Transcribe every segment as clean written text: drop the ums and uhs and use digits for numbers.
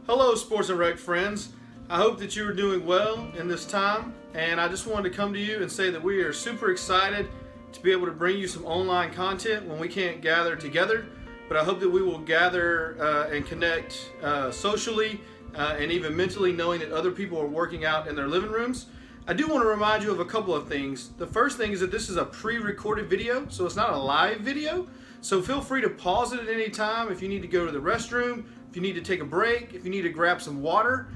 Hello, Sports and Rec friends. I hope that you are doing well in this time, and I just wanted to come to you and say that we are super excited to be able to bring you some online content when we can't gather together. But I hope that we will gather and connect socially and even mentally, knowing that other people are working out in their living rooms. I do want to remind you of a couple of things. The first thing is that this is a pre-recorded video, so it's not a live video. So feel free to pause it at any time if you need to go to the restroom, if you need to take a break, if you need to grab some water.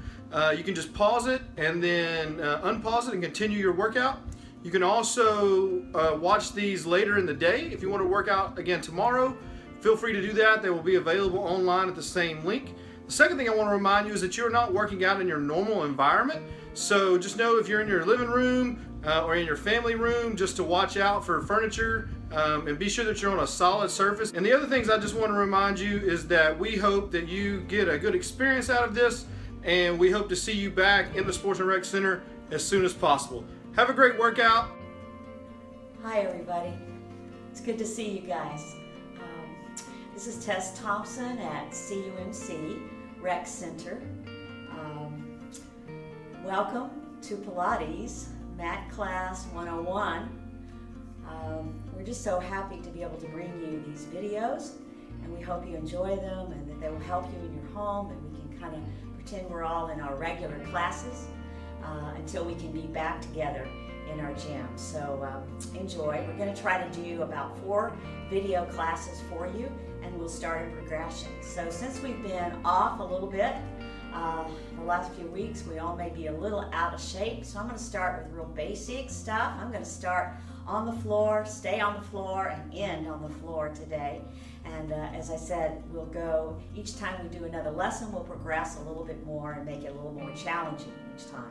You can just pause it and then unpause it and continue your workout. You can also watch these later in the day. If you want to work out again tomorrow, feel free to do that. They will be available online at the same link. The second thing I want to remind you is that you're not working out in your normal environment. So just know if you're in your living room or in your family room, just to watch out for furniture and be sure that you're on a solid surface. And the other things I just want to remind you is that we hope that you get a good experience out of this, and we hope to see you back in the Sports and Rec Center as soon as possible. Have a great workout. Hi everybody, it's good to see you guys. This is Tess Thompson at CUMC Rec Center. Welcome to Pilates Mat Class 101. We're just so happy to be able to bring you these videos, and we hope you enjoy them and that they will help you in your home, and we can kind of pretend we're all in our regular classes until we can be back together in our gym. So enjoy. We're going to try to do about 4 video classes for you, and we'll start in progression. So since we've been off a little bit the last few weeks, we all may be a little out of shape, so I'm going to start with real basic stuff. I'm going to start on the floor, stay on the floor, and end on the floor today. And as I said, we'll go, each time we do another lesson, we'll progress a little bit more and make it a little more challenging each time.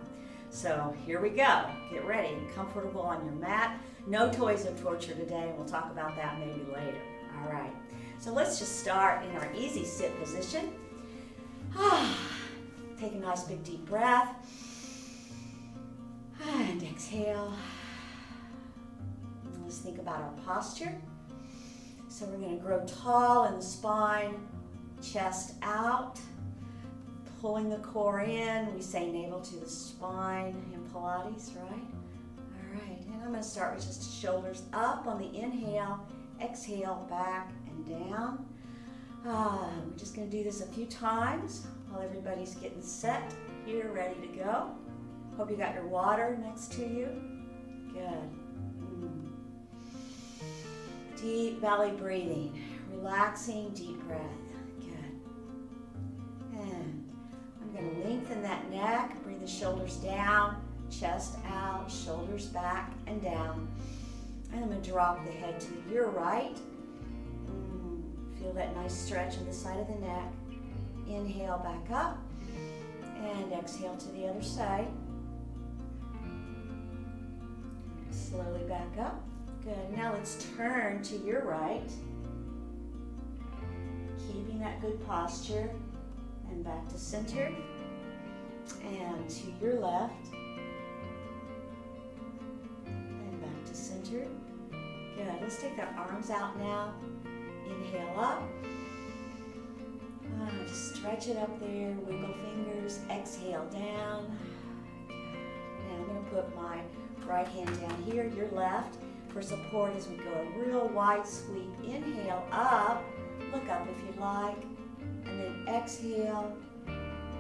So here we go. Get ready, comfortable on your mat. No toys of torture today, and we'll talk about that maybe later. All right, so let's just start in our easy sit position. Take a nice big deep breath and exhale. And let's think about our posture. So we're going to grow tall in the spine, chest out, pulling the core in. We say navel to the spine in Pilates, right? All right, and I'm going to start with just shoulders up on the inhale, exhale, back and down. We're just going to do this a few times while everybody's getting set here, ready to go. Hope you got your water next to you. Good. Deep belly breathing, relaxing deep breath. Good. And I'm going to lengthen that neck, bring the shoulders down, chest out, shoulders back and down. And I'm going to drop the head to your right. Feel that nice stretch on the side of the neck. Inhale back up and exhale to the other side. Slowly back up. Good. Now let's turn to your right. Keeping that good posture. And back to center. And to your left. And back to center. Good. Let's take our arms out now. Inhale up. Just stretch it up there. Wiggle fingers. Exhale down. Now I'm going to put my right hand down here, your left, for support as we go a real wide sweep. Inhale up. Look up if you like. And then exhale.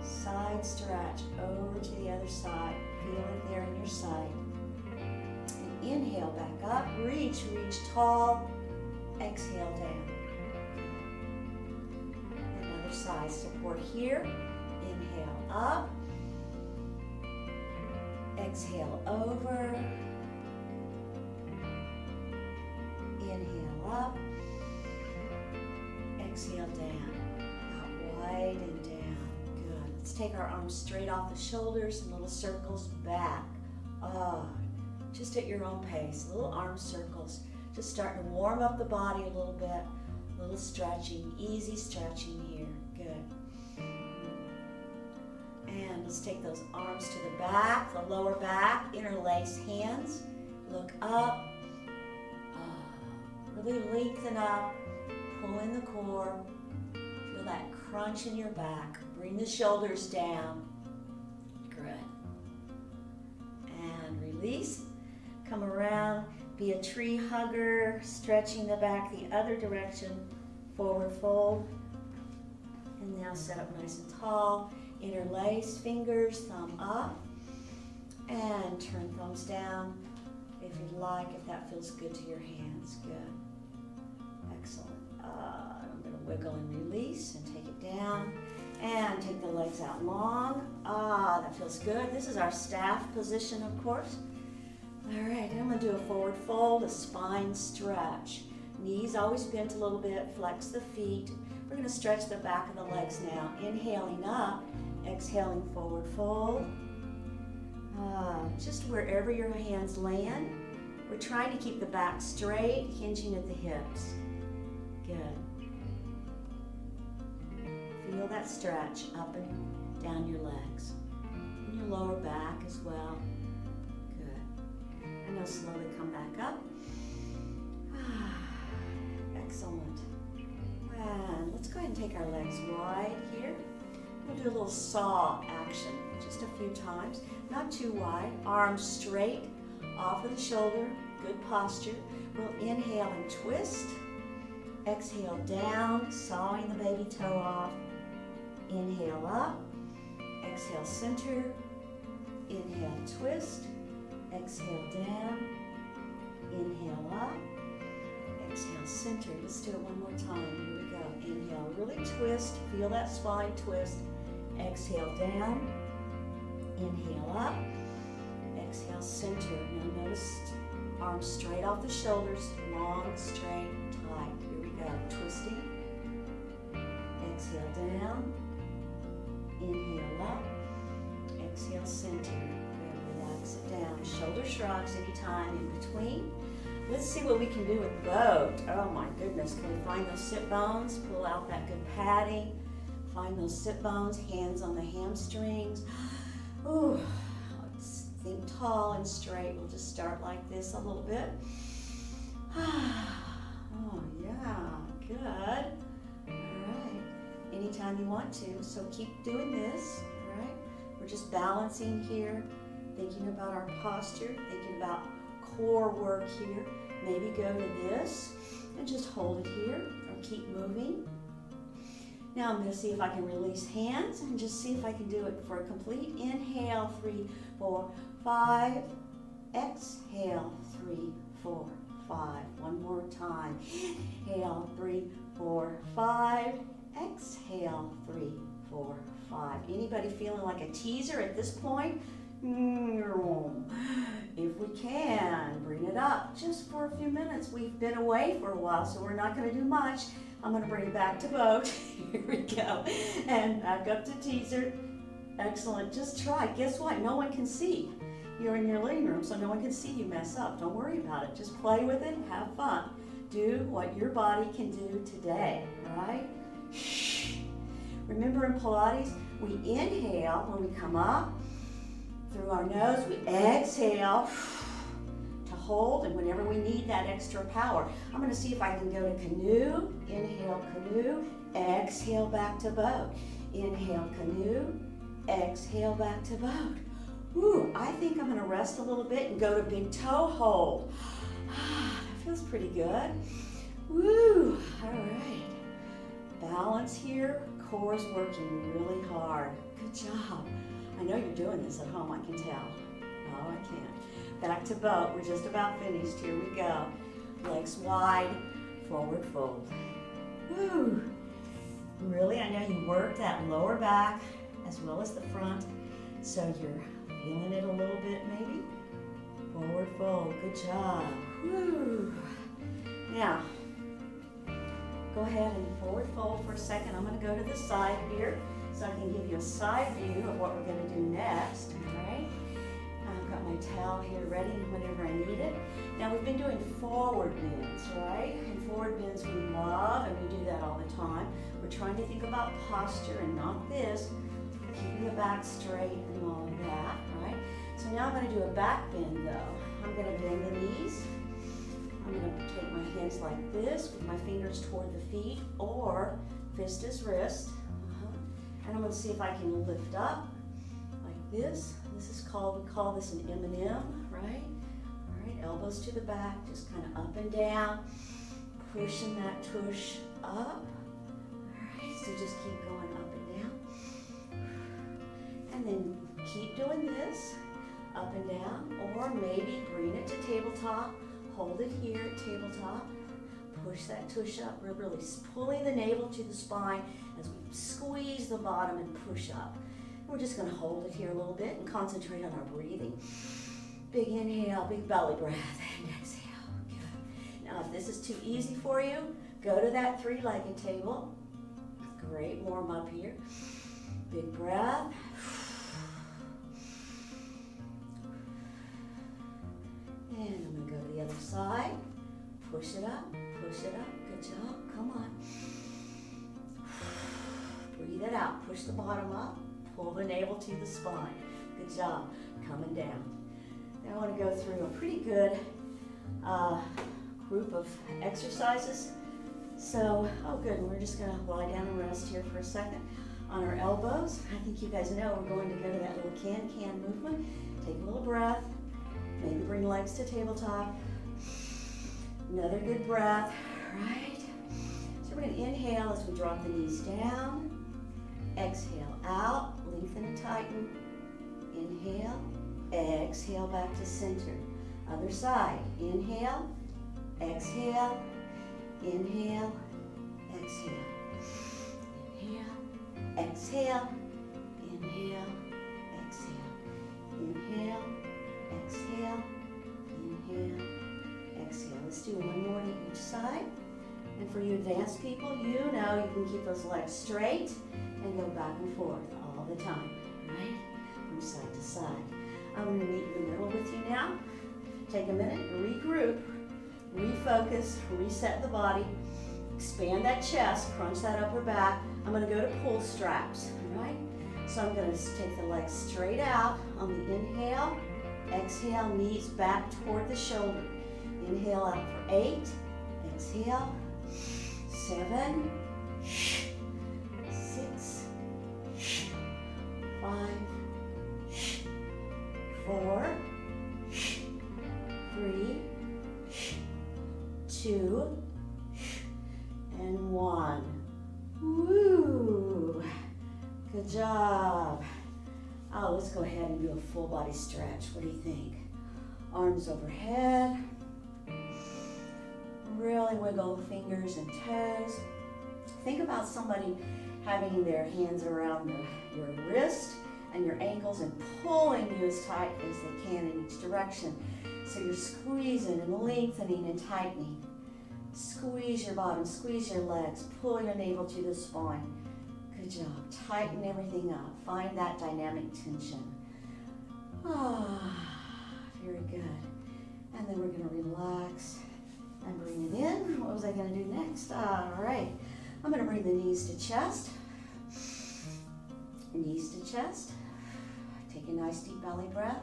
Side stretch over to the other side. Feel it there in your side. And inhale back up. Reach tall. Exhale down. Another side support here. Inhale up. Exhale over. Inhale up. Exhale down. Out wide and down. Good. Let's take our arms straight off the shoulders and little circles back. Just at your own pace. Little arm circles. Just starting to warm up the body a little bit. A little stretching, easy stretching here. Good. And let's take those arms to the back, the lower back, interlace hands. Look up. Really lengthen up. Pull in the core. Feel that crunch in your back. Bring the shoulders down. Good. And release. Come around. Be a tree hugger, stretching the back the other direction. Forward fold. And now sit up nice and tall. Interlace fingers, thumb up. And turn thumbs down if you'd like, if that feels good to your hands. Good. Excellent. I'm going to wiggle and release and take it down. And take the legs out long. That feels good. This is our staff position, of course. All right, I'm going to do a forward fold, a spine stretch. Knees always bent a little bit, flex the feet. We're going to stretch the back of the legs now. Inhaling up, exhaling forward fold. Just wherever your hands land. We're trying to keep the back straight, hinging at the hips. Good. Feel that stretch up and down your legs. And your lower back as well. And now slowly come back up. Excellent. And let's go ahead and take our legs wide here. We'll do a little saw action, just a few times. Not too wide. Arms straight off of the shoulder. Good posture. We'll inhale and twist. Exhale down, sawing the baby toe off. Inhale up. Exhale center. Inhale twist. Exhale down, inhale up, exhale center. Let's do it one more time. Here we go. Inhale, really twist, feel that spine twist. Exhale down, inhale up, exhale center. Now notice arms straight off the shoulders, long, straight, tight. Here we go. Twisting, exhale down, inhale up, exhale center. Sit down, shoulder shrugs anytime in between. Let's see what we can do with both. Oh my goodness, can we find those sit bones? Pull out that good padding. Find those sit bones, hands on the hamstrings. Ooh, let's think tall and straight. We'll just start like this a little bit. Oh yeah, good. All right, anytime you want to, so keep doing this, all right? We're just balancing here. Thinking about our posture, thinking about core work here. Maybe go to this and just hold it here or keep moving. Now I'm going to see if I can release hands and just see if I can do it for a complete inhale, 3, 4, 5. Exhale, 3, 4, 5. One more time. Inhale, 3, 4, 5. Exhale, 3, 4, 5. Anybody feeling like a teaser at this point? If we can, bring it up just for a few minutes. We've been away for a while, so we're not going to do much. I'm going to bring it back to boat. Here we go. And back up to teaser. Excellent. Just try. Guess what? No one can see. You're in your living room, so no one can see you mess up. Don't worry about it. Just play with it and have fun. Do what your body can do today, all right? Remember in Pilates, we inhale when we come up. Through our nose, we exhale to hold, and whenever we need that extra power. I'm going to see if I can go to canoe. Inhale, canoe. Exhale, back to boat. Inhale, canoe. Exhale, back to boat. Ooh, I think I'm going to rest a little bit and go to big toe hold. That feels pretty good. Woo, all right. Balance here. Core's working really hard. Good job. I know you're doing this at home, I can tell. Oh, I can't. Back to boat. We're just about finished. Here we go. Legs wide, forward fold. Woo! Really, I know you work that lower back as well as the front, so you're feeling it a little bit maybe. Forward fold. Good job. Woo! Now, go ahead and forward fold for a second. I'm going to go to the side here. So I can give you a side view of what we're going to do next, all right? I've got my towel here ready whenever I need it. Now we've been doing forward bends, right? And forward bends we love, and we do that all the time. We're trying to think about posture and not this, keeping the back straight and all of that, right? So now I'm going to do a back bend though. I'm going to bend the knees. I'm going to take my hands like this with my fingers toward the feet, or fist is wrist. And I'm going to see if I can lift up like this. This is called, we call this an M&M, right? All right, elbows to the back, just kind of up and down, pushing that tush up. All right, so just keep going up and down. And then keep doing this, up and down, or maybe bring it to tabletop, hold it here at tabletop, push that tush up. We're really pulling the navel to the spine as we squeeze the bottom and push up. We're just going to hold it here a little bit and concentrate on our breathing. Big inhale, big belly breath, and exhale. Good. Now, if this is too easy for you, go to that three-legged table. Great, warm up here. Big breath. And I'm going to go to the other side. Push it up, push it up. Good job. Come on. Breathe it out. Push the bottom up. Pull the navel to the spine. Good job. Coming down. Now I want to go through a pretty good group of exercises. So, oh good, we're just going to lie down and rest here for a second on our elbows. I think you guys know we're going to go to that little can-can movement. Take a little breath. Maybe bring legs to tabletop. Another good breath, right? So we're going to inhale as we drop the knees down. Exhale out, lengthen and tighten. Inhale, exhale back to center. Other side, inhale, exhale, inhale, exhale. Inhale, exhale, inhale, exhale. Inhale, exhale, inhale, exhale. Let's do one more to each side. And for you advanced people, you know you can keep those legs straight and go back and forth all the time, right? From side to side. I'm going to meet in the middle with you now. Take a minute, regroup, refocus, reset the body, expand that chest, crunch that upper back. I'm going to go to pull straps, all right? So I'm going to take the legs straight out on the inhale. Exhale, knees back toward the shoulder. Inhale out for 8. Exhale. 7. 6. 5. 4. 3. 2. And 1. Woo! Good job. Oh, let's go ahead and do a full body stretch. What do you think? Arms overhead. Really wiggle fingers and toes. Think about somebody having their hands around your wrist and your ankles and pulling you as tight as they can in each direction. So you're squeezing and lengthening and tightening. Squeeze your bottom, squeeze your legs, pull your navel to the spine. Good job. Tighten everything up. Find that dynamic tension. Ah, very good. And then we're going to relax and bring it in. What was I going to do next? All right. I'm going to bring the knees to chest. Knees to chest. Take a nice deep belly breath.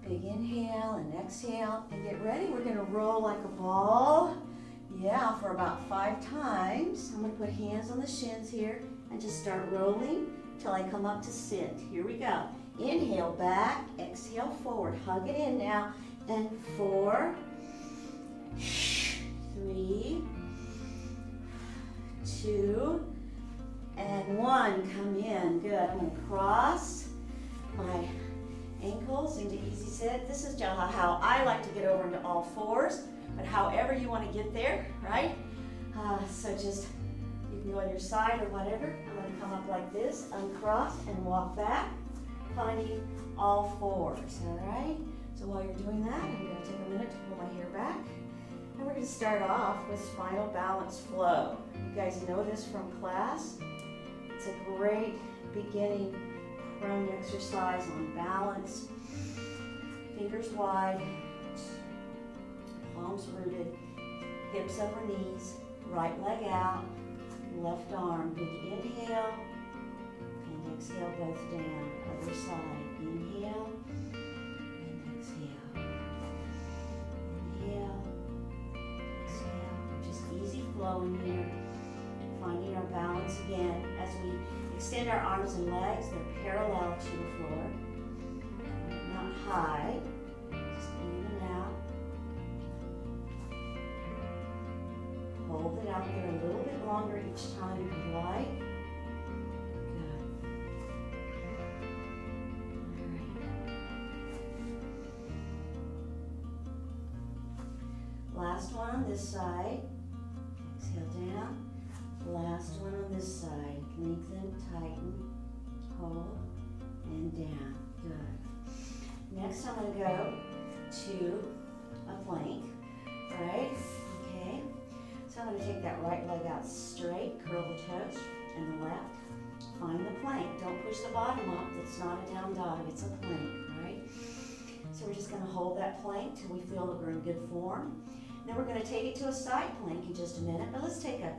Big inhale and exhale. And get ready. We're going to roll like a ball. Yeah, for about 5 times. I'm going to put hands on the shins here and just start rolling till I come up to sit. Here we go. Inhale back, exhale forward. Hug it in now. And 4, 3, 2, and 1. Come in. Good. I'm going to cross my ankles into easy sit. This is just how I like to get over into all fours. But however you want to get there, right? So just, you can go on your side or whatever. I'm going to come up like this, uncross, and walk back, finding all fours, all right? So while you're doing that, I'm going to take a minute to pull my hair back. And we're going to start off with spinal balance flow. You guys know this from class. It's a great beginning prone exercise on balance. Fingers wide. Palms rooted, hips over knees, right leg out, left arm. Big inhale, and exhale both down. Other side. Inhale, and exhale. Inhale, exhale. Just easy flowing here. Finding our balance again. As we extend our arms and legs, they're parallel to the floor. Not high, just even out. Hold it out there a little bit longer each time if you like. Good. All right. Last one on this side. Exhale down. Last one on this side. Lengthen, tighten, hold, and down. Good. Next I'm going to go to a plank, right? Okay. So I'm going to take that right leg out straight, curl the toes, and the left. Find the plank. Don't push the bottom up. It's not a down dog. It's a plank, right? So we're just going to hold that plank till we feel that we're in good form. Then we're going to take it to a side plank in just a minute, but let's take a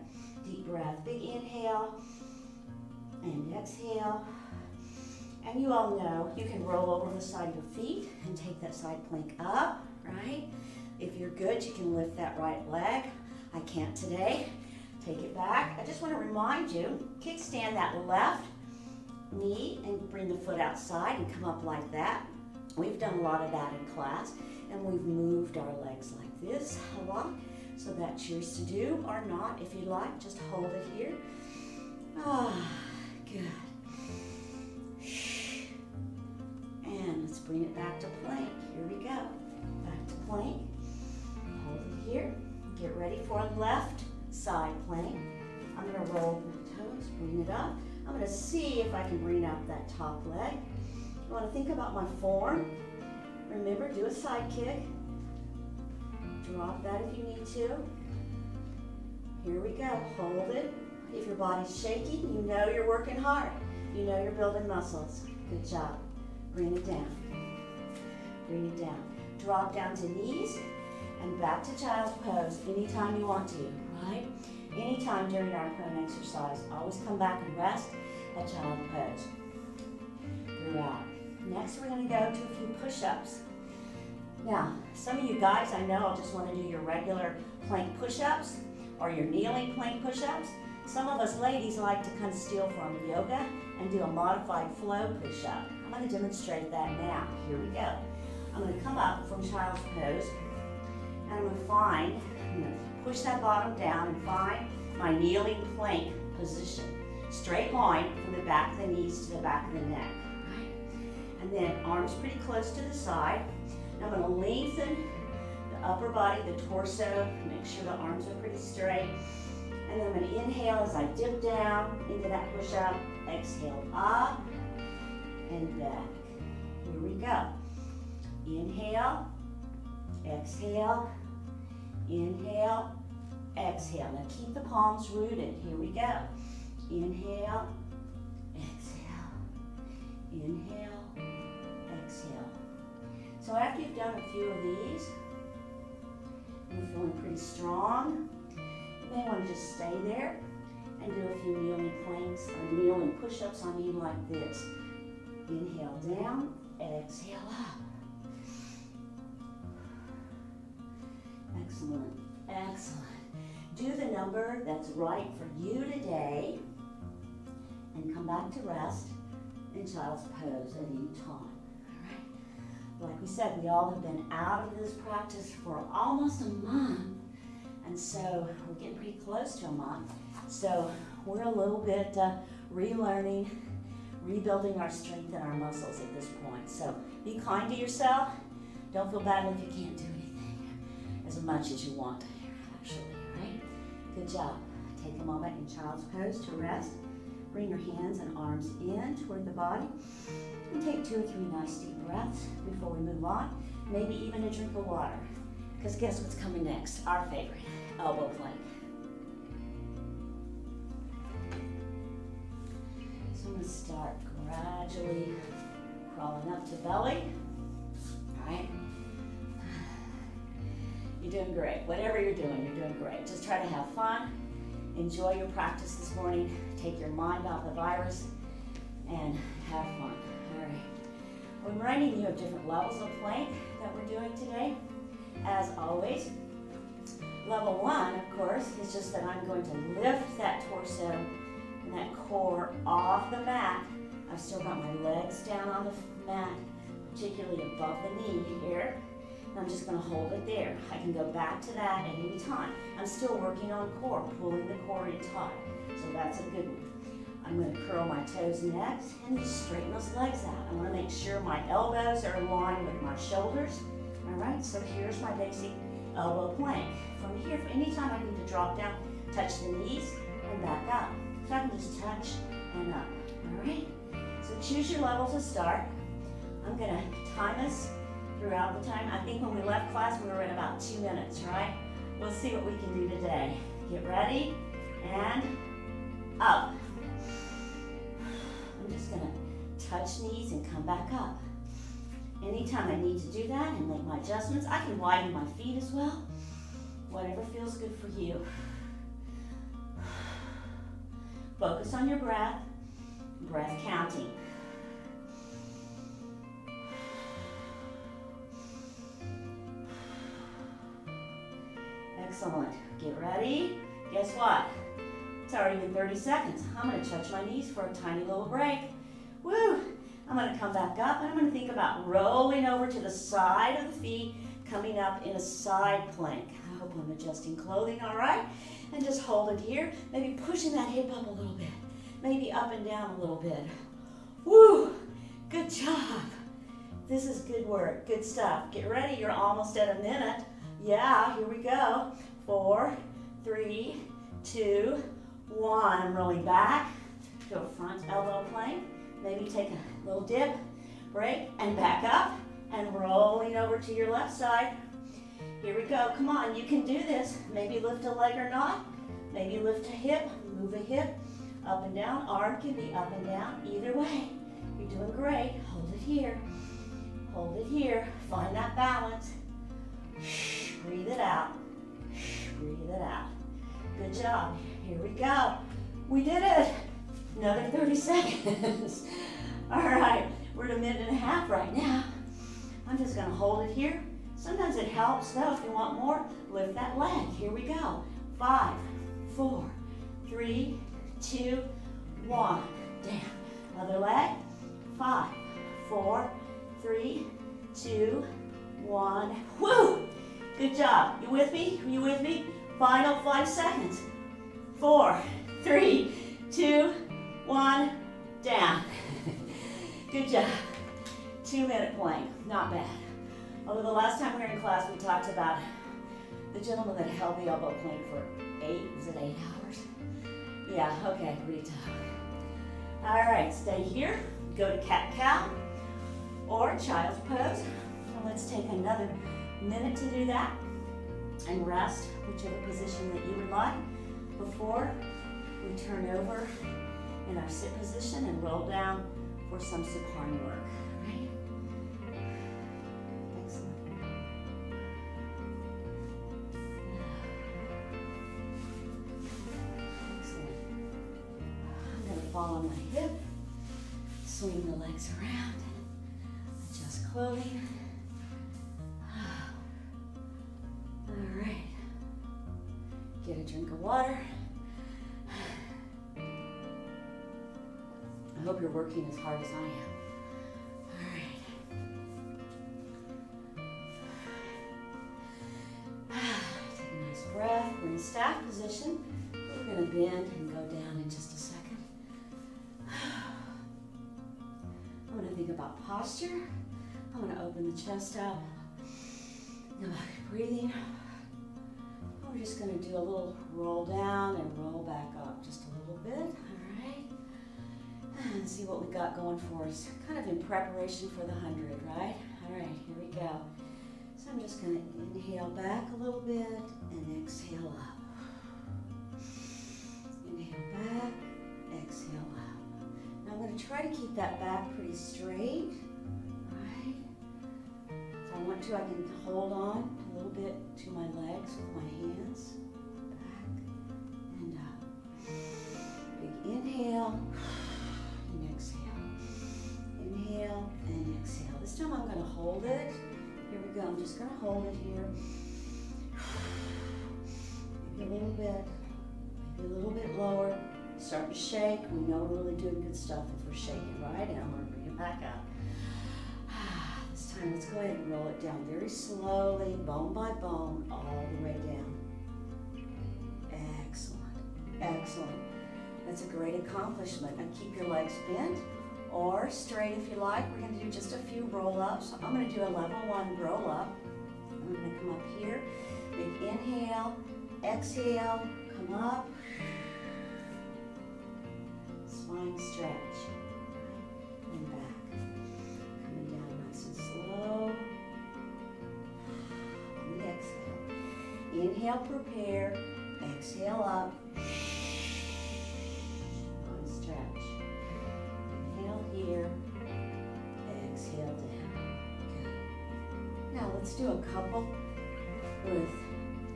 deep breath. Big inhale and exhale. And you all know you can roll over the side of your feet and take that side plank up, right? If you're good, you can lift that right leg. I can't today. Take it back. I just want to remind you, kickstand that left knee and bring the foot outside and come up like that. We've done a lot of that in class, and we've moved our legs like this a lot. So that's yours to do or not. If you like, just hold it here. Ah, good. And let's bring it back to plank. Here we go. Back to plank. Hold it here. Get ready for a left side plank. I'm going to roll my toes, bring it up. I'm going to see if I can bring up that top leg. You want to think about my form. Remember, do a side kick. Drop that if you need to. Here we go. Hold it. If your body's shaky, you know you're working hard. You know you're building muscles. Good job. Bring it down. Bring it down. Drop down to knees and back to child's pose anytime you want to, right? Anytime during our prone exercise. Always come back and rest at child's pose throughout. Next, we're going to go to a few push-ups. Now, some of you guys, I know, just want to do your regular plank push-ups or your kneeling plank push-ups. Some of us ladies like to kind of steal from yoga and do a modified flow push-up. I'm going to demonstrate that now. Here we go. I'm going to come up from child's pose, and I'm going to push that bottom down and find my kneeling plank position. Straight line from the back of the knees to the back of the neck. Right? And then arms pretty close to the side. Now I'm going to lengthen the upper body, the torso, make sure the arms are pretty straight. And then I'm going to inhale as I dip down into that push-up. Exhale up and back. Here we go. Inhale, exhale, inhale, exhale. Now keep the palms rooted. Here we go. Inhale, exhale, inhale, exhale. So after you've done a few of these, you're feeling pretty strong. You may want to just stay there and do a few kneeling planks or kneeling push-ups on you like this. Inhale down, exhale up. Excellent, excellent. Do the number that's right for you today and come back to rest in child's pose at any time. Like we said, we all have been out of this practice for almost a month, and so we're getting pretty close to a month. So we're a little bit relearning, rebuilding our strength and our muscles at this point. So be kind to yourself. Don't feel bad if you can't do anything as much as you want to, actually, right? Good job. Take a moment in child's pose to rest. Bring your hands and arms in toward the body. And take 2 or 3 nice deep breaths before we move on. Maybe even a drink of water. Because guess what's coming next? Our favorite, elbow plank. So I'm going to start gradually crawling up to belly. All right. You're doing great. Whatever you're doing great. Just try to have fun. Enjoy your practice this morning. Take your mind off the virus and have fun. All right. We're reminding you of different levels of plank that we're doing today. As always, Level 1, of course, is just that I'm going to lift that torso and that core off the mat. I've still got my legs down on the mat, particularly above the knee here. And I'm just going to hold it there. I can go back to that at any time. I'm still working on core, pulling the core in tight. So that's a good one. I'm going to curl my toes next and just straighten those legs out. I want to make sure my elbows are aligned with my shoulders. All right, so here's my basic elbow plank. From here, anytime I need to drop down, touch the knees and back up. So I can just touch and up, all right? So choose your level to start. I'm gonna time us throughout the time. I think when we left class, we were at about 2 minutes, right? We'll see what we can do today. Get ready, and up. I'm just gonna touch knees and come back up. Anytime I need to do that and make my adjustments, I can widen my feet as well. Whatever feels good for you. Focus on your breath counting. Excellent. Get ready. Guess what? It's already been 30 seconds. I'm going to touch my knees for a tiny little break. Woo! I'm going to come back up and I'm going to think about rolling over to the side of the feet, coming up in a side plank. I hope I'm adjusting clothing all right. And just hold it here. Maybe pushing that hip up a little bit. Maybe up and down a little bit. Woo! Good job. This is good work. Good stuff. Get ready. You're almost at a minute. Yeah, here we go. 4, 3, 2, 1. I'm rolling back to a front elbow plank. Maybe take a little dip, break, and back up, and rolling over to your left side. Here we go. Come on, you can do this. Maybe lift a leg or not. Maybe lift a hip, move a hip, up and down. Arm can be up and down. Either way, you're doing great. Hold it here. Hold it here. Find that balance. Breathe it out. Breathe it out. Good job. Here we go. We did it. Another 30 seconds. All right, we're at a minute and a half right now. I'm just gonna hold it here. Sometimes it helps though, if you want more, lift that leg. Here we go. 5, 4, 3, 2, 1. Down. Other leg. 5, 4, 3, 2, 1. Woo! Good job. You with me? You with me? Final 5 seconds. 4, 3, 2, 1. Down. Good job. 2-minute plank. Not bad. Although the last time we were in class, we talked about the gentleman that held the elbow plank for 8 hours? Yeah, okay, pretty tough. All right, stay here. Go to cat-cow or child's pose. And let's take another minute to do that and rest, whichever position that you would like, before we turn over in our sit position and roll down for some supine work. Right? Excellent. Excellent. I'm going to fall on my hip, swing the legs around, adjust clothing. All right. Get a drink of water. I hope you're working as hard as I am. All right. Take a nice breath. We're in staff position. We're going to bend and go down in just a second. I'm going to think about posture. I'm going to open the chest up. Go back to breathing. We're just going to do a little roll down and roll back up just a little bit. All right. And see what we got going for us. Kind of in preparation for the 100, right? All right, here we go. So I'm just going to inhale back a little bit and exhale up. Inhale back, exhale up. Now I'm going to try to keep that back pretty straight. Right? If I want to, I can hold on a little bit to my legs with my hands. Back and up. Big inhale. And exhale. Inhale and exhale. This time I'm going to hold it. Here we go. I'm just going to hold it here. maybe a little bit, maybe a little bit lower. Starting to shake. We know we're really doing good stuff if we're shaking, right? And I'm going to bring it back up. This time, let's go ahead and roll it down very slowly, bone by bone, all the way down. Excellent. Excellent. That's a great accomplishment. And keep your legs bent or straight if you like. We're going to do just a few roll-ups. I'm going to do a level 1 roll-up. I'm going to come up here. Big inhale, exhale, come up. Spine stretch. And back. Coming down nice and slow. On the exhale. Inhale, prepare. Exhale up. On stretch. Inhale here. Exhale down. Good. Now let's do a couple with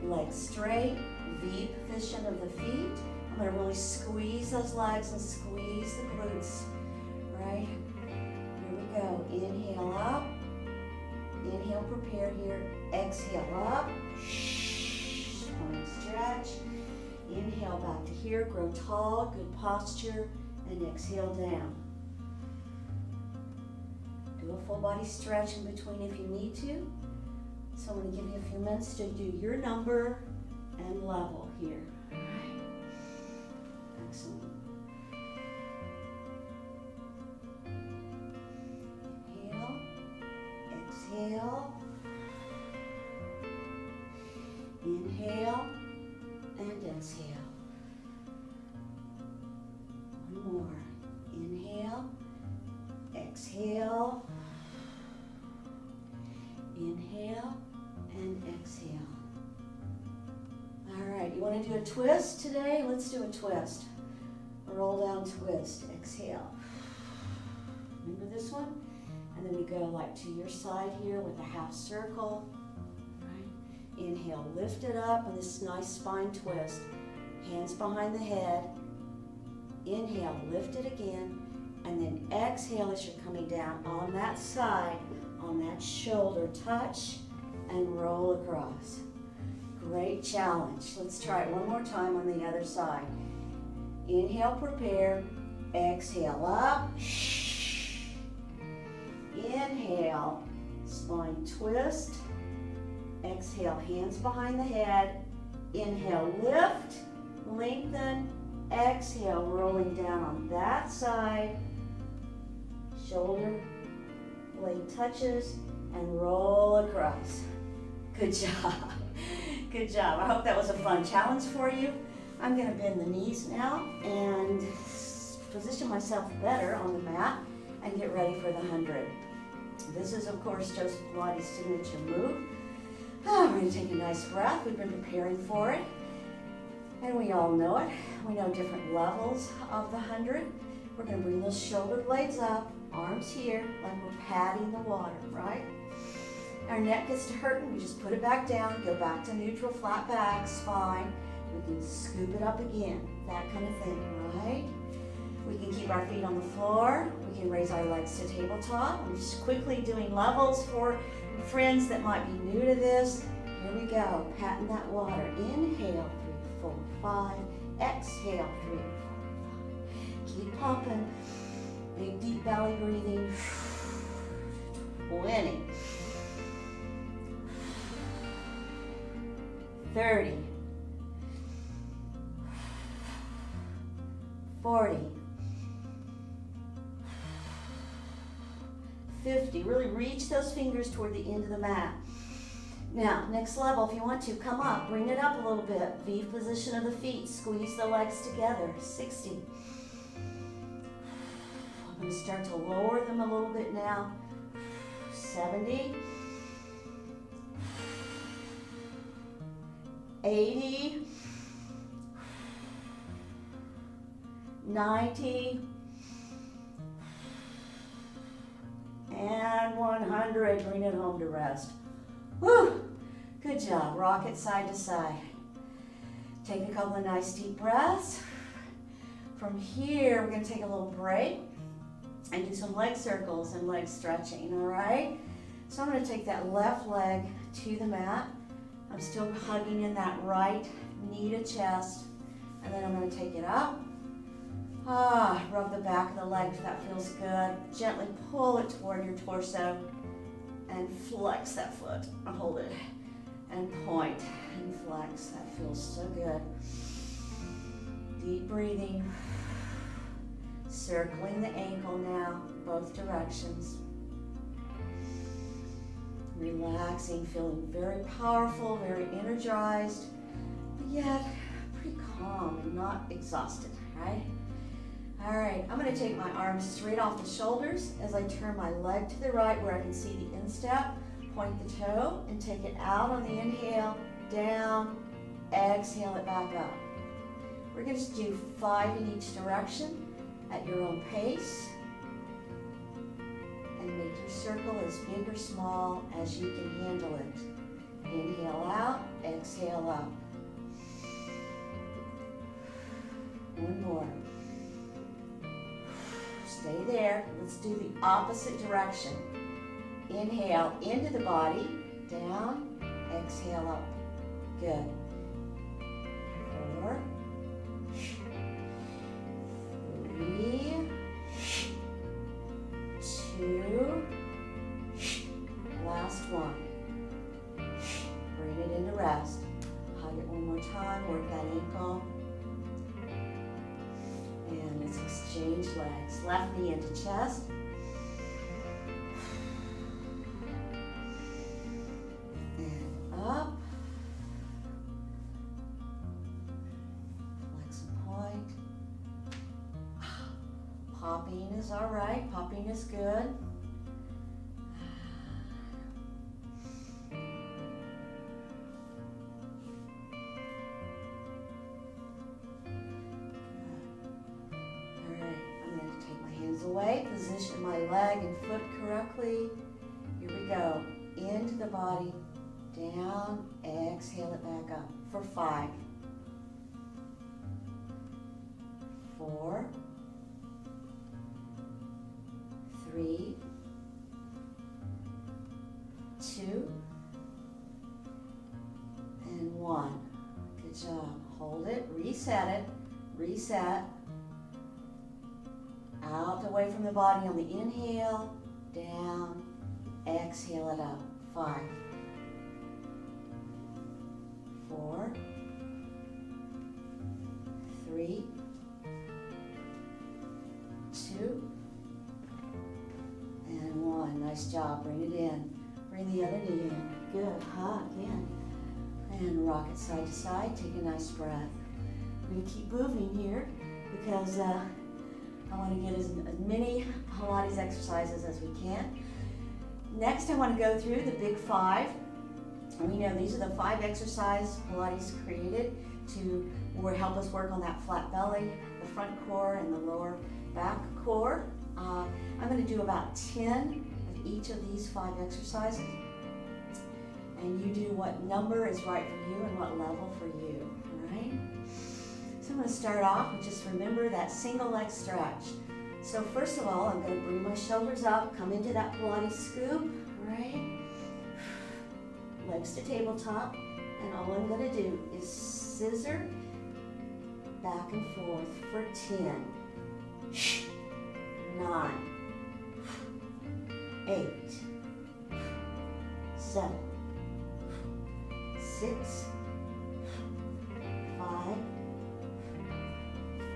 legs straight, V position of the feet. I'm going to really squeeze those legs and squeeze the glutes, right? Here we go. Inhale up. Inhale, prepare here. Exhale up. Spine stretch. Inhale back to here. Grow tall. Good posture. And exhale down. Do a full body stretch in between if you need to. So I'm going to give you a few minutes to do your number and level here. All right. Excellent. Inhale, exhale, inhale, and exhale. One more. Inhale, exhale, inhale, and exhale. All right, you want to do a twist today? Let's do a twist. Roll down, twist, exhale. Remember this one? And then we go like to your side here with a half circle. Right. Inhale, lift it up, and this nice spine twist. Hands behind the head. Inhale, lift it again, and then exhale as you're coming down on that side, on that shoulder, touch, and roll across. Great challenge. Let's try it one more time on the other side. Inhale, prepare. Exhale, up. Inhale, spine twist. Exhale, hands behind the head. Inhale, lift, lengthen. Exhale, rolling down on that side. Shoulder blade touches and roll across. Good job. Good job. I hope that was a fun challenge for you. I'm going to bend the knees now and position myself better on the mat and get ready for the 100. This is, of course, Joseph Pilates' signature move. We're going to take a nice breath. We've been preparing for it, and we all know it. We know different levels of the 100. We're going to bring those shoulder blades up, arms here, like we're patting the water, right? Our neck gets to hurting, we just put it back down, go back to neutral, flat back, spine. We can scoop it up again, that kind of thing, right? We can keep our feet on the floor. We can raise our legs to tabletop. I'm just quickly doing levels for friends that might be new to this. Here we go, patting that water. Inhale, 3, 4, 5. Exhale, 3, 4, 5. Keep pumping. Big, deep belly breathing. 20. 30. 40. 50. Really reach those fingers toward the end of the mat. Now, next level, if you want to, come up, bring it up a little bit. V position of the feet, squeeze the legs together. 60. I'm going to start to lower them a little bit now. 70. 80. 90. And 100. Bring it home to rest. Woo! Good job. Rock it side to side. Take a couple of nice deep breaths. From here, we're going to take a little break and do some leg circles and leg stretching, all right? So I'm going to take that left leg to the mat. I'm still hugging in that right knee to chest, and then I'm going to take it up. Rub the back of the leg if that feels good. Gently pull it toward your torso and flex that foot. Hold it and point and flex. That feels so good. Deep breathing. Circling the ankle now, both directions. Relaxing, feeling very powerful, very energized, but yet pretty calm and not exhausted, right? All right, I'm going to take my arms straight off the shoulders as I turn my leg to the right where I can see the instep, point the toe, and take it out on the inhale, down, exhale it back up. We're going to do 5 in each direction at your own pace. And make your circle as big or small as you can handle it. Inhale out, exhale up. One more. Stay there. Let's do the opposite direction. Inhale into the body, down, exhale up. Good. 4, 3, 2, last one. Bring it into rest. Hug it one more time, work that ankle. And let's exchange legs. Left knee into chest. And up. Flex and point. Popping is all right. Popping is good. Away, position my leg and foot correctly. Here we go. Into the body, down, exhale it back up for 5, 4, 3, 2, and 1. Good job. Hold it, reset, out away from the body on the inhale, down, exhale it up. 5, 4, 3, 2, and 1. Nice job. Bring it in. Bring the other knee in. Good. Again. And rock it side to side. Take a nice breath. We're going to keep moving here because I want to get as many Pilates exercises as we can. Next, I want to go through the big 5. And we know these are the 5 exercises Pilates created to help us work on that flat belly, the front core, and the lower back core. I'm going to do about 10 of each of these 5 exercises. And you do what number is right for you and what level for you, all right? So I'm going to start off with just remember that single leg stretch. So first of all, I'm going to bring my shoulders up, come into that Pilates scoop, right? Legs to tabletop, and all I'm going to do is scissor back and forth for 10, 9, 8, 7, 6, 5,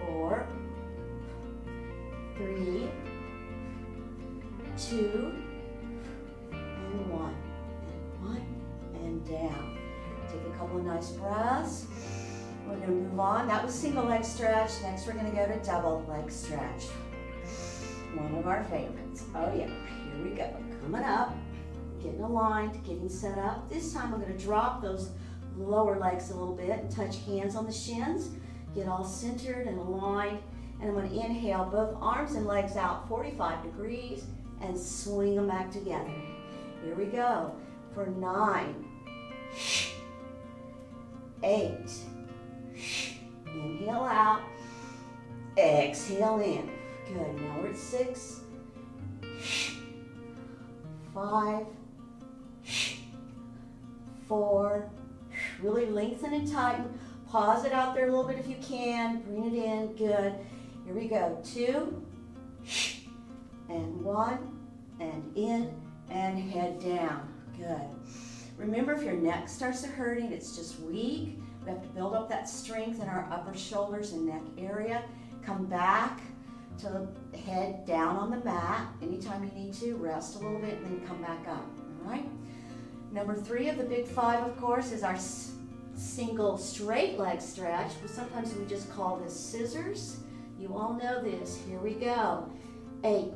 4, 3, 2, and 1. And 1, and down. Take a couple of nice breaths. We're going to move on. That was single leg stretch. Next, we're going to go to double leg stretch. One of our favorites. Oh yeah, here we go. Coming up, getting aligned, getting set up. This time I'm going to drop those lower legs a little bit and touch hands on the shins. Get all centered and aligned. And I'm going to inhale both arms and legs out 45 degrees and swing them back together. Here we go. For 9, 8, inhale out, exhale in. Good. Now we're at 6, 5, 4, really lengthen and tighten. Pause it out there a little bit if you can. Bring it in. Good. Here we go. 2 and 1 and in and head down. Good. Remember, if your neck starts to hurting, it's just weak. We have to build up that strength in our upper shoulders and neck area. Come back to the head down on the mat. Anytime you need to, rest a little bit and then come back up. All right? Number 3 of the big 5, of course, is our single straight leg stretch. But sometimes we just call this scissors. You all know this. Here we go. 8,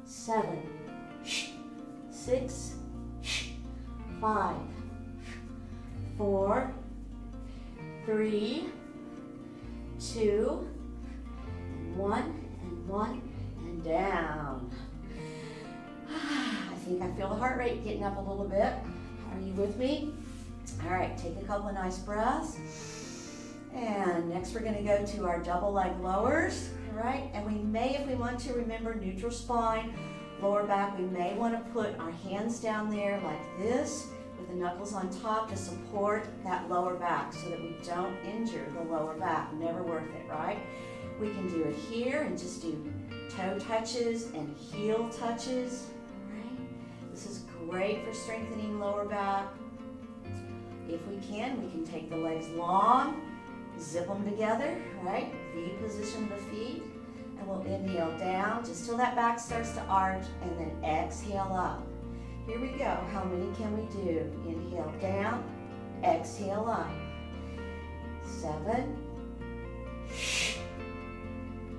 7, 6, 5, 4, 3, 2, and 1, and down. I think I feel the heart rate getting up a little bit. Are you with me? All right, take a couple of nice breaths. And next we're gonna go to our double leg lowers, all right? And we may, if we want to, remember neutral spine, lower back, we may wanna put our hands down there like this with the knuckles on top to support that lower back so that we don't injure the lower back. Never worth it, right? We can do it here and just do toe touches and heel touches, all right? This is great for strengthening lower back. If we can take the legs long, zip them together, right? V position of the feet, and we'll inhale down just till that back starts to arch, and then exhale up. Here we go. How many can we do? Inhale down, exhale up. 7,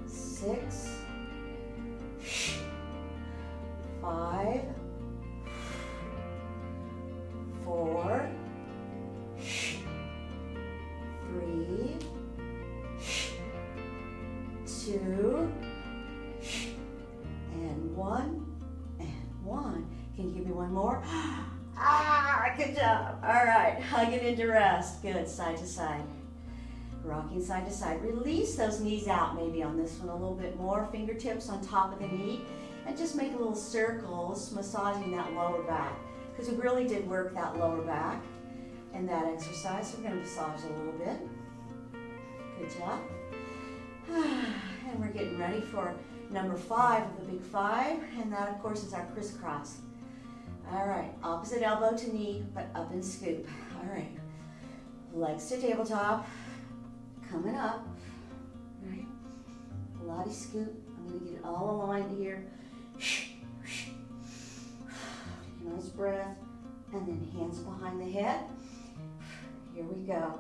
6, 5, 4, 3, 2, and 1, and 1. Can you give me one more? Good job. All right, hug it into rest. Good, side to side. Rocking side to side. Release those knees out maybe on this one a little bit more. Fingertips on top of the knee. And just make little circles, massaging that lower back. Because we really did work that lower back in that exercise. So we're going to massage a little bit. Good job. And we're getting ready for number 5 of the big 5. And that, of course, is our crisscross. All right, opposite elbow to knee, but up and scoop. All right, legs to tabletop, coming up. All right, Pilates scoop. I'm going to get it all aligned here. Nice breath, and then hands behind the head. Here we go.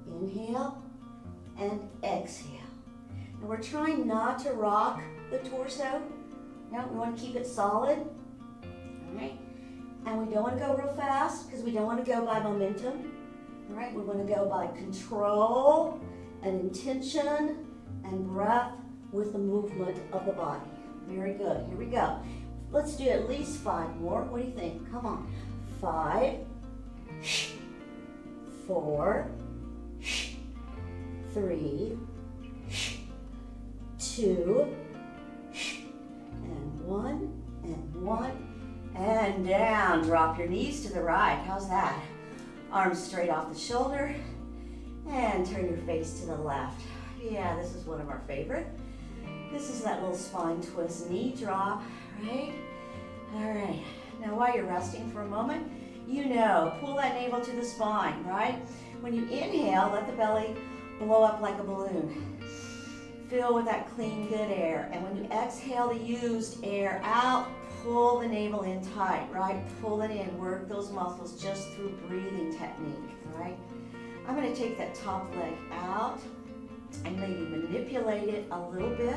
Inhale and exhale. And we're trying not to rock the torso. No, we want to keep it solid. All right, and we don't want to go real fast because we don't want to go by momentum. All right, we want to go by control and intention and breath with the movement of the body. Very good. Here we go. Let's do at least 5 more. What do you think? Come on. 5, 4, 3, 2, and 1, and 1. And down, drop your knees to the right. How's that? Arms straight off the shoulder. And turn your face to the left. Yeah, this is one of our favorite. This is that little spine twist knee drop, right? All right. Now while you're resting for a moment, you know, pull that navel to the spine, right? When you inhale, let the belly blow up like a balloon. Fill with that clean, good air. And when you exhale the used air out, pull the navel in tight, right? Pull it in, work those muscles just through breathing technique, right? I'm gonna take that top leg out and maybe manipulate it a little bit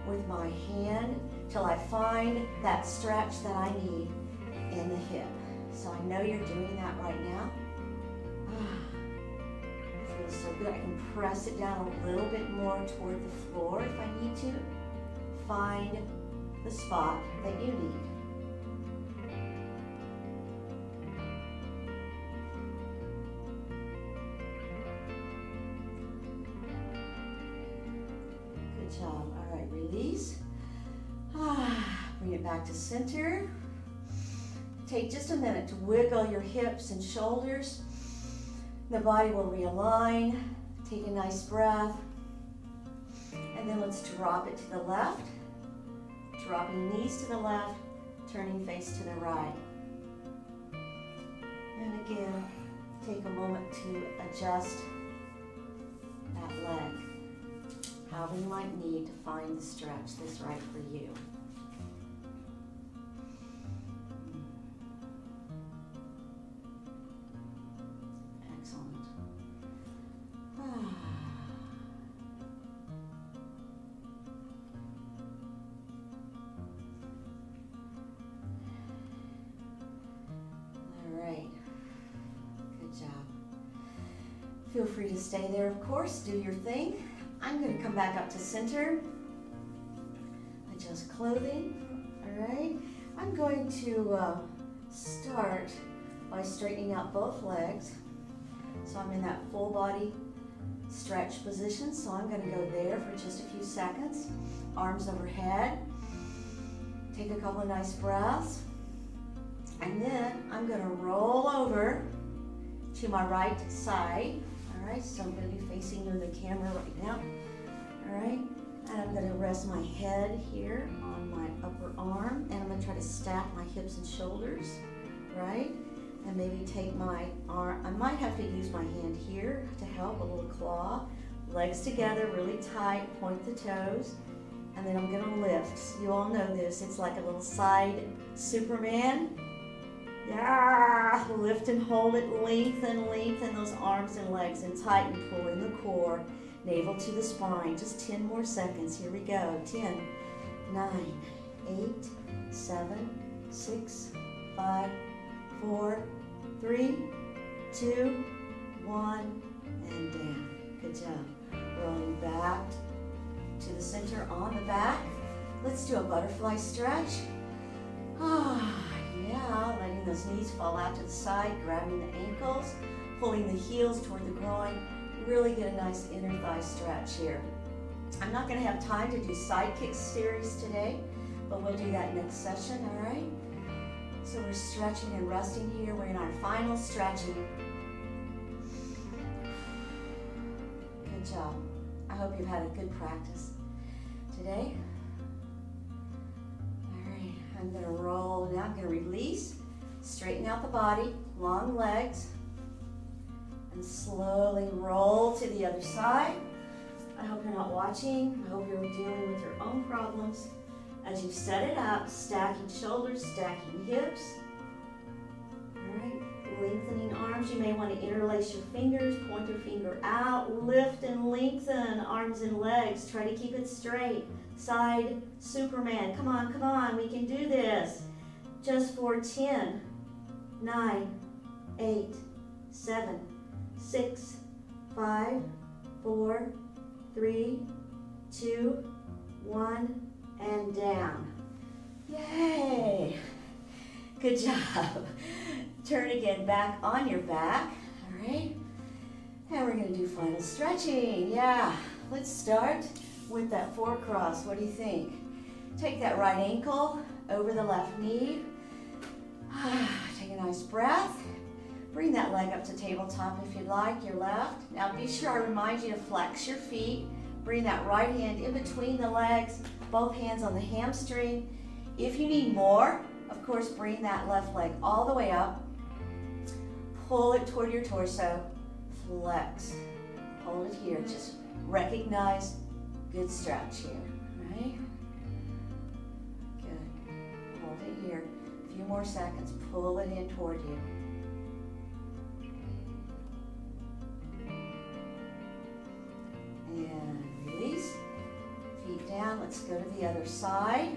with my hand till I find that stretch that I need in the hip. So I know you're doing that right now. It feels so good. I can press it down a little bit more toward the floor if I need to. Find the spot that you need. Good job. All right, release. Bring it back to center. Take just a minute to wiggle your hips and shoulders. The body will realign. Take a nice breath. And then let's drop it to the left. Dropping knees to the left, turning face to the right. And again, take a moment to adjust that leg. However you might need to find the stretch that's right for you. Excellent. All right. Good job. Feel free to stay there, of course. Do your thing. I'm going to come back up to center. Adjust clothing. All right. I'm going to start by straightening out both legs. So I'm in that full body stretch position. So I'm going to go there for just a few seconds. Arms overhead. Take a couple of nice breaths. And then I'm going to roll over to my right side. All right, so I'm going to be facing you in the camera right now. All right, and I'm going to rest my head here on my upper arm, and I'm going to try to stack my hips and shoulders, right? And maybe take my arm, I might have to use my hand here to help, a little claw. Legs together, really tight, point the toes, and then I'm going to lift. You all know this, it's like a little side Superman. Yeah, lift and hold it, lengthen those arms and legs, and tighten, pull in the core, navel to the spine. Just 10 more seconds. Here we go. 10, 9, 8, 7, 6, 5, 4, 3, 2, 1, and down. Good job. Rolling back to the center on the back. Let's do a butterfly stretch. Yeah, letting those knees fall out to the side, grabbing the ankles, pulling the heels toward the groin. Really get a nice inner thigh stretch here. I'm not going to have time to do side kick series today, but we'll do that next session, all right? So we're stretching and resting here. We're in our final stretching. Good job. I hope you've had a good practice today. I'm going to roll now. I'm going to release, straighten out the body, long legs, and slowly roll to the other side. I hope you're not watching. I hope you're dealing with your own problems as you set it up, stacking shoulders, stacking hips. All right, lengthening arms. You may want to interlace your fingers, point your finger out, lift and lengthen arms and legs. Try to keep it straight. Side Superman. Come on, come on. We can do this. Just for 10, 9, 8, 7, 6, 5, 4, 3, 2, 1, and down. Yay! Good job. Turn again back on your back. All right. And we're going to do final stretching. Yeah. Let's start with that four cross. What do you think? Take that right ankle over the left knee. Take a nice breath. Bring that leg up to tabletop if you'd like, your left. Now be sure I remind you to flex your feet. Bring that right hand in between the legs, both hands on the hamstring. If you need more, of course, bring that left leg all the way up. Pull it toward your torso. Flex. Hold it here. Just recognize good stretch here, right? Good. Hold it here. A few more seconds. Pull it in toward you. And release. Feet down. Let's go to the other side.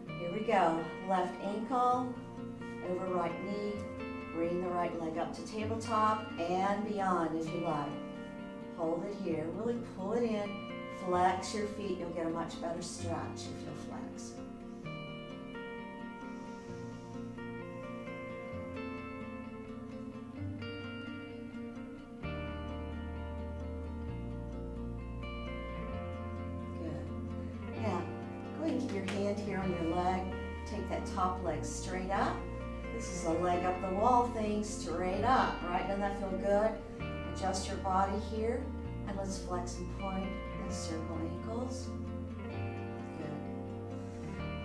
Here we go. Left ankle over right knee. Bring the right leg up to tabletop and beyond if you like. Hold it here. Really pull it in. Flex your feet. You'll get a much better stretch if you'll flex. Good. Now, go ahead and keep your hand here on your leg. Take that top leg straight up. This is a leg up the wall thing, straight up, right? Doesn't that feel good? Adjust your body here, and let's flex and point and circle ankles. Good.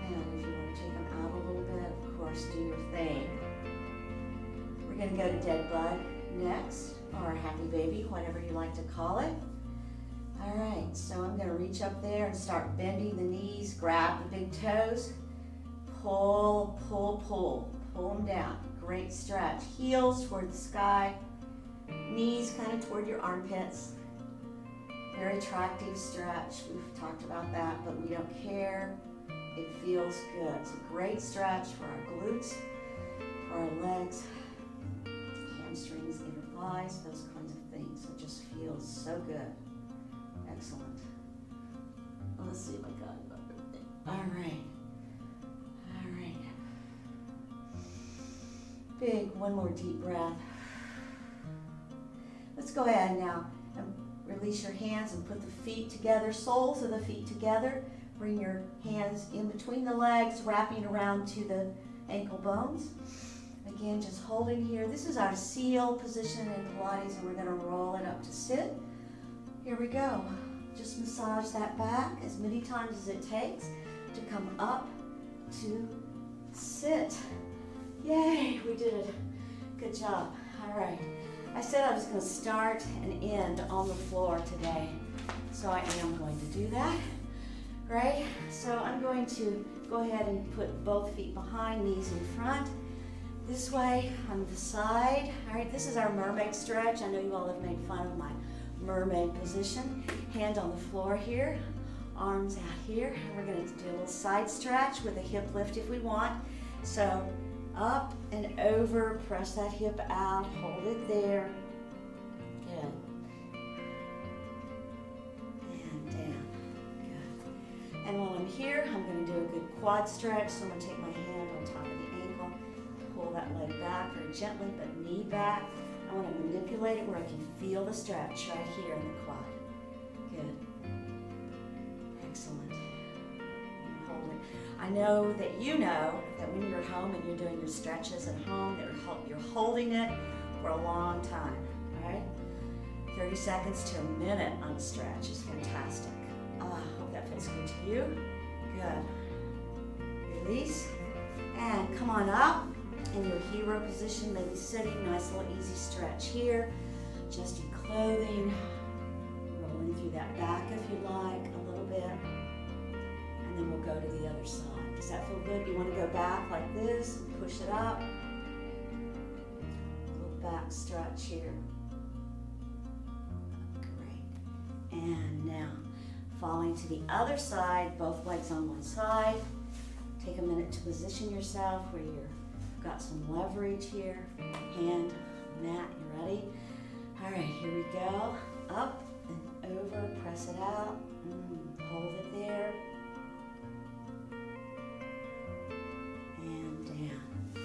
And if you want to take them out a little bit, of course, do your thing. We're going to go to dead bug next, or happy baby, whatever you like to call it. All right, so I'm going to reach up there and start bending the knees, grab the big toes, pull, pull, pull. Pull them down. Great stretch. Heels toward the sky. Knees kind of toward your armpits. Very attractive stretch. We've talked about that, but we don't care. It feels good. It's a great stretch for our glutes, for our legs, hamstrings, inner thighs, those kinds of things. It just feels so good. Excellent. Let's see if I got it. All right. Big, one more deep breath. Let's go ahead now and release your hands and put the feet together, soles of the feet together. Bring your hands in between the legs, wrapping around to the ankle bones. Again, just holding here. This is our seal position in Pilates, and we're going to roll it up to sit. Here we go. Just massage that back as many times as it takes to come up to sit. Yay, we did it. Good job. All right. I said I was going to start and end on the floor today, so I am going to do that. Right? So I'm going to go ahead and put both feet behind, knees in front. This way on the side. All right, this is our mermaid stretch. I know you all have made fun of my mermaid position. Hand on the floor here, arms out here. And we're going to do a little side stretch with a hip lift if we want. So up and over, press that hip out, hold it there. Good. And down. Good. And while I'm here, I'm going to do a good quad stretch. So I'm going to take my hand on top of the ankle, pull that leg back very gently, but knee back. I want to manipulate it where I can feel the stretch right here in the quad. Good. Excellent. Hold it. I know that you know that when you're at home and you're doing your stretches at home, that you're holding it for a long time, right? 30 seconds to a minute on a stretch is fantastic. I hope that feels good to you. Good. Release. And come on up in your hero position, maybe sitting. Nice little easy stretch here. Adjusting clothing. Rolling through that back if you like a little bit. And then we'll go to the other side. Does that feel good? You want to go back like this and push it up. A little back stretch here. Great. And now, falling to the other side, both legs on one side. Take a minute to position yourself where you've got some leverage here. Hand, mat, you ready? All right, here we go. Up and over, press it out. Hold it there. And down. I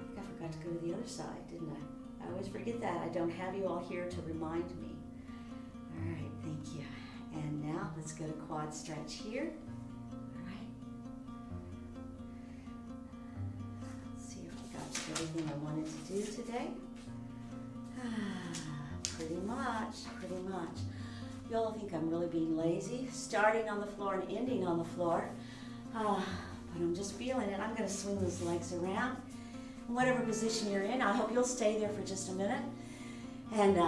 think I forgot to go to the other side, didn't I? I always forget that. I don't have you all here to remind me. All right, thank you. And now let's go to quad stretch here. All right. Let's see if I got everything I wanted to do today. Pretty much. You all think I'm really being lazy, starting on the floor and ending on the floor. But I'm just feeling it. I'm going to swing those legs around. In whatever position you're in, I hope you'll stay there for just a minute. And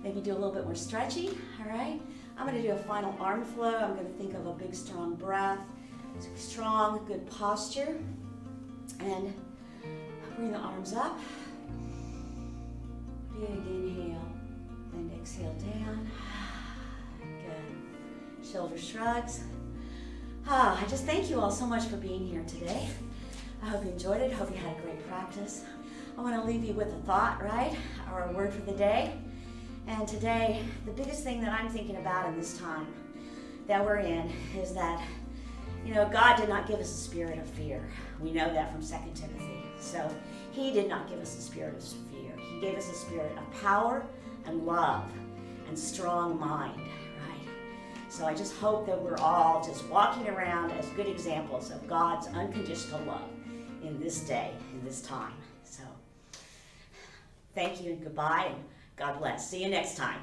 maybe do a little bit more stretchy, all right? I'm going to do a final arm flow. I'm going to think of a big, strong breath. Strong, good posture. And bring the arms up. Big inhale. And exhale down. Good. Shoulder shrugs. I just thank you all so much for being here today. I hope you enjoyed it. I hope you had a great practice. I want to leave you with a thought, right? Or a word for the day. And today, the biggest thing that I'm thinking about in this time that we're in is that, God did not give us a spirit of fear. We know that from 2 Timothy. So he did not give us a spirit of fear. He gave us a spirit of power and love and strong mind, right? So I just hope that we're all just walking around as good examples of God's unconditional love in this day, in this time. So thank you and goodbye, and God bless. See you next time.